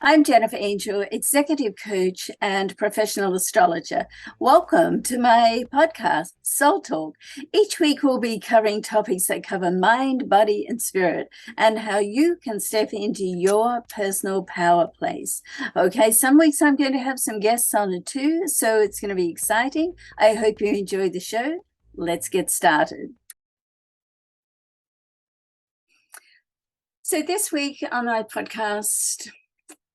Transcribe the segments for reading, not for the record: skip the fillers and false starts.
I'm Jennifer Angel, Executive Coach and Professional Astrologer. Welcome to my podcast, Soul Talk. Each week we'll be covering topics that cover mind, body, and spirit, and how you can step into your personal power place. Okay, some weeks I'm going to have some guests on it too, so it's going to be exciting. I hope you enjoy the show. Let's get started. So this week on my podcast,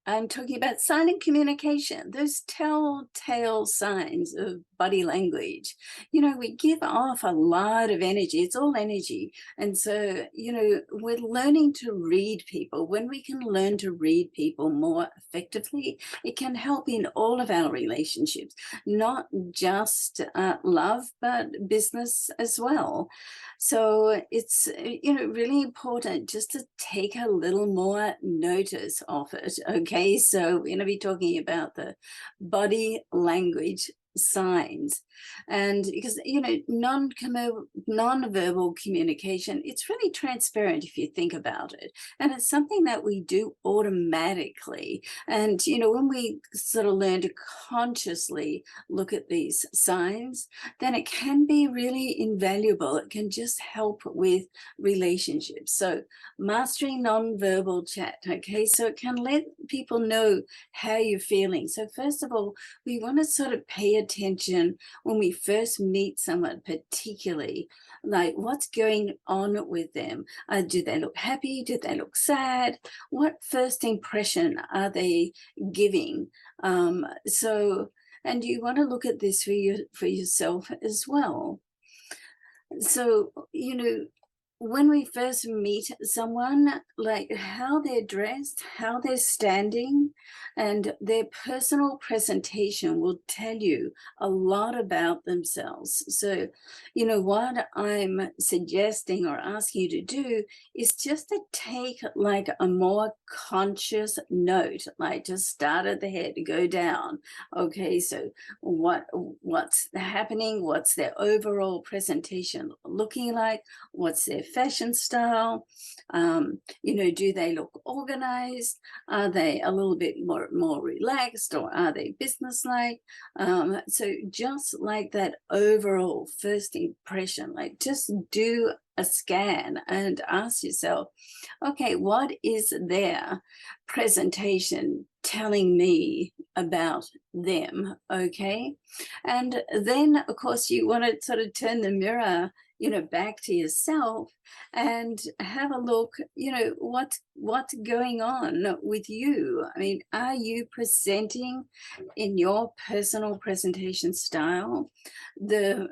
I'm talking about silent communication, those telltale signs of body language. We give off a lot of energy. It's all energy. And so, we're learning to read people. When we can learn to read people more effectively, it can help in all of our relationships, not just love, but business as well. So it's, really important just to take a little more notice of it. Okay, so we're going to be talking about the body language signs, and because non-verbal communication, it's really transparent if you think about it, and it's something that we do automatically. And when we sort of learn to consciously look at these signs, then it can be really invaluable. It can just help with relationships. So mastering non-verbal chat, okay, so it can let people know how you're feeling. So first of all, we want to sort of pay attention when we first meet someone, particularly like what's going on with them. Do they look happy? Do they look sad? What first impression are they giving? And you want to look at this for yourself as well. So, when we first meet someone, like how they're dressed, how they're standing, and their personal presentation will tell you a lot about themselves. So, what I'm suggesting or asking you to do is just to take like a more conscious note, like just start at the head, go down. Okay, so what's happening? What's their overall presentation looking like? What's their fashion style? Do they look organized? Are they a little bit more relaxed, or are they businesslike? So just like that overall first impression, like just do a scan and ask yourself, okay, what is their presentation telling me about them? Okay. And then of course you want to sort of turn the mirror back to yourself and have a look, what's going on with you. I mean, are you presenting in your personal presentation style the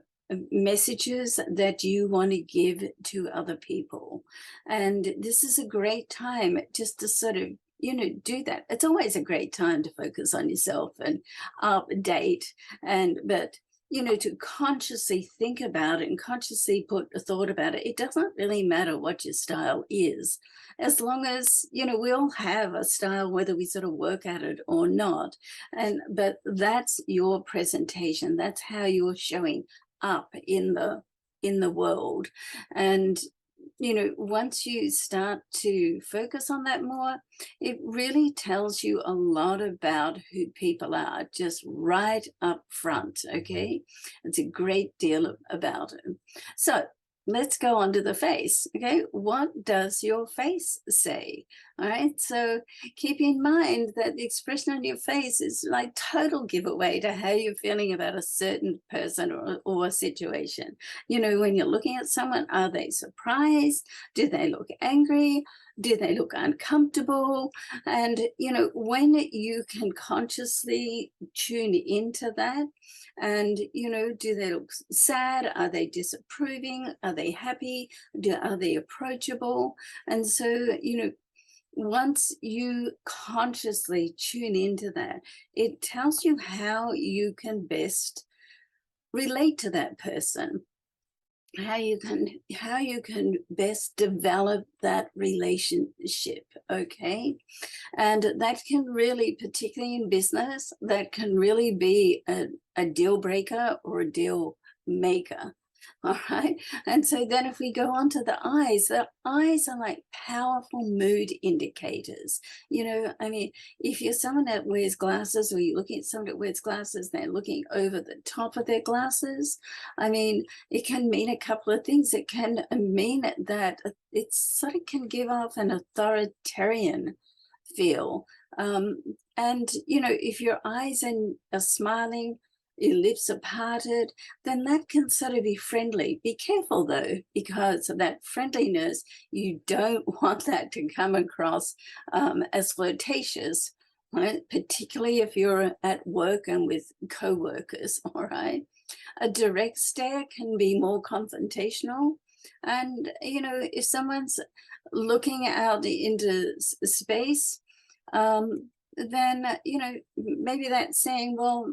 messages that you want to give to other people? And this is a great time just to sort of do that. It's always a great time to focus on yourself and update, but to consciously think about it and consciously put a thought about it. It doesn't really matter what your style is, as long as, we all have a style, whether we sort of work at it or not. But that's your presentation. That's how you're showing up in the world. And once you start to focus on that more, it really tells you a lot about who people are, just right up front. Okay, it's a great deal about it. So let's go on to the face. Okay, what does your face say? All right, so keep in mind that the expression on your face is like total giveaway to how you're feeling about a certain person or a situation. When you're looking at someone, are they surprised? Do they look angry? Do they look uncomfortable? And when you can consciously tune into that, and do they look sad? Are they disapproving? Are they happy? Are they approachable? And so once you consciously tune into that, it tells you how you can best relate to that person, how you can best develop that relationship. Okay, and that can really, particularly in business, that can really be a deal breaker or a deal maker. All right. And so then if we go on to the eyes are like powerful mood indicators. I mean, if you're someone that wears glasses, or you're looking at someone that wears glasses, they're looking over the top of their glasses. I mean, it can mean a couple of things. It can mean that it sort of can give off an authoritarian feel. And, if your eyes are smiling, your lips are parted, then that can sort of be friendly. Be careful though, because of that friendliness, you don't want that to come across as flirtatious, right? Particularly if you're at work and with co-workers, all right? A direct stare can be more confrontational. And, if someone's looking out into space, then, maybe that's saying, well,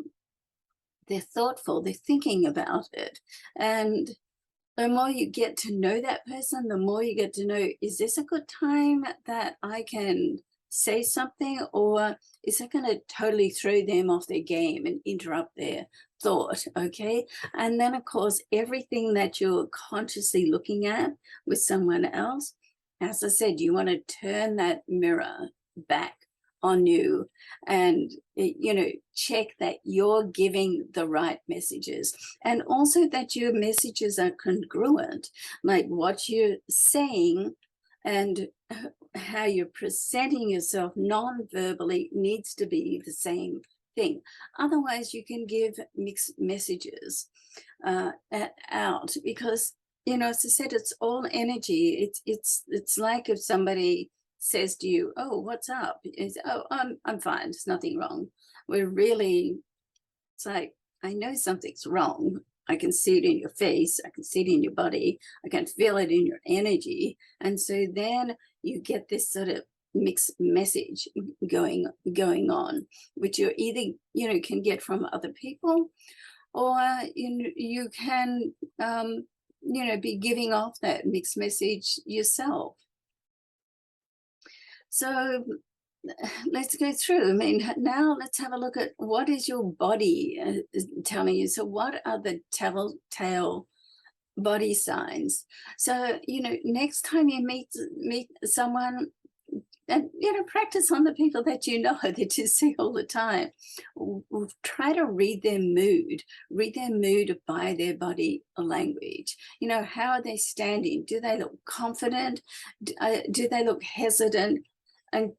they're thoughtful, they're thinking about it. And the more you get to know that person, the more you get to know, is this a good time that I can say something, or is it going to totally throw them off their game and interrupt their thought? Okay. And then, of course, everything that you're consciously looking at with someone else, as I said, you want to turn that mirror back on you and check that you're giving the right messages, and also that your messages are congruent, like what you're saying and how you're presenting yourself non-verbally needs to be the same thing. Otherwise you can give mixed messages out, because as I said, it's all energy. It's like if somebody says to you, oh, what's up? It's, oh, I'm fine, there's nothing wrong. It's like, I know something's wrong. I can see it in your face, I can see it in your body, I can feel it in your energy. And so then you get this sort of mixed message going on, which you either can get from other people, or you can be giving off that mixed message yourself. So let's go through. I mean, now let's have a look at what is your body telling you. So what are the telltale body signs? So, next time you meet someone, and practice on the people that that you see all the time. Try to read their mood by their body language. How are they standing? Do they look confident? Do they look hesitant? And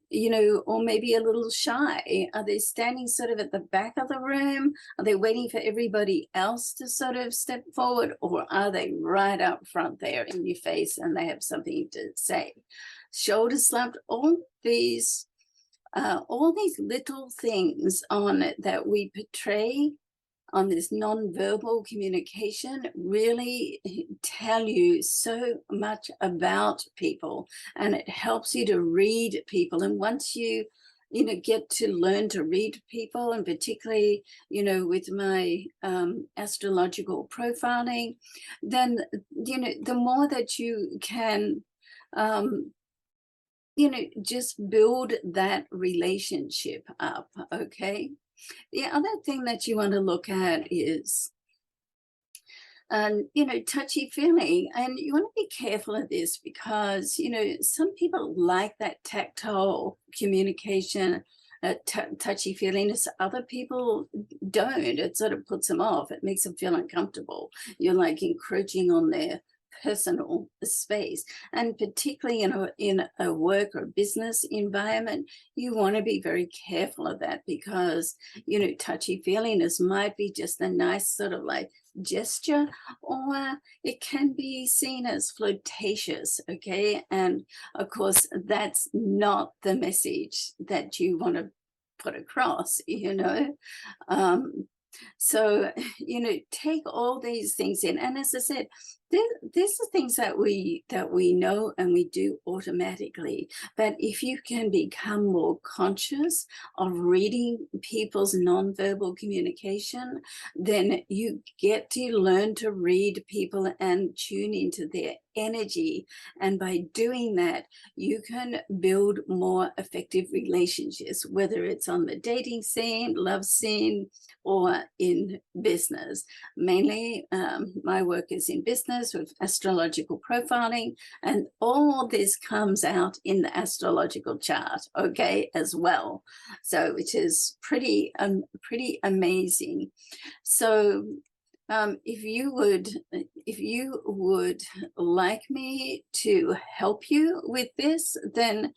or maybe a little shy? Are they standing sort of at the back of the room? Are they waiting for everybody else to sort of step forward, or are they right up front there in your face and they have something to say? Shoulders slumped, all these little things on it that we portray on this non-verbal communication really tell you so much about people, and it helps you to read people. And once you get to learn to read people, and particularly with my astrological profiling, then the more that you can just build that relationship up. Okay. The other thing that you want to look at is, touchy feely. And you want to be careful of this, because, some people like that tactile communication, touchy feeliness. Other people don't. It sort of puts them off. It makes them feel uncomfortable. You're like encroaching on their personal space. And particularly in a work or business environment, you want to be very careful of that, because touchy feeliness might be just a nice sort of like gesture, or it can be seen as flirtatious. Okay. And of course that's not the message that you want to put across. So take all these things in, and as I said, These are things that we know and we do automatically. But if you can become more conscious of reading people's nonverbal communication, then you get to learn to read people and tune into their energy. And by doing that, you can build more effective relationships, whether it's on the dating scene, love scene, or in business. Mainly, my work is in business with astrological profiling, and all this comes out in the astrological chart, okay, as well. So, which is pretty amazing. So, if you would like me to help you with this, then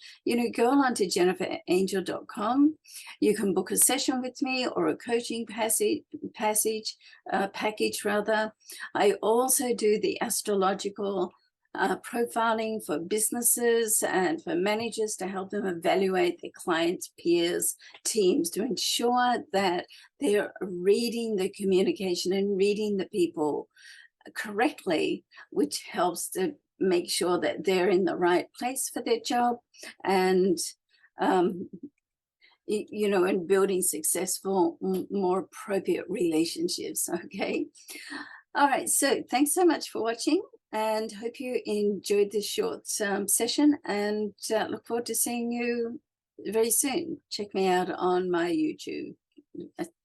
go on to jenniferangel.com. You can book a session with me or a coaching package rather. I also do the astrological profiling for businesses and for managers to help them evaluate their clients, peers, teams, to ensure that they're reading the communication and reading the people correctly, which helps to make sure that they're in the right place for their job, and and building successful, more appropriate relationships. Okay. All right. So thanks so much for watching, and hope you enjoyed this short session, and look forward to seeing you very soon. Check me out on my YouTube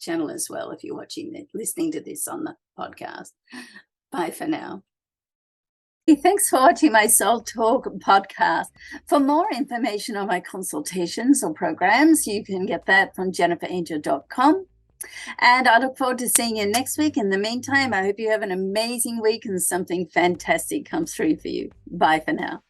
channel as well if you're listening to this on the podcast. Bye for now. Thanks for watching my Soul Talk podcast. For more information on my consultations or programs, you can get that from jenniferangel.com. And I look forward to seeing you next week. In the meantime, I hope you have an amazing week and something fantastic comes through for you. Bye for now.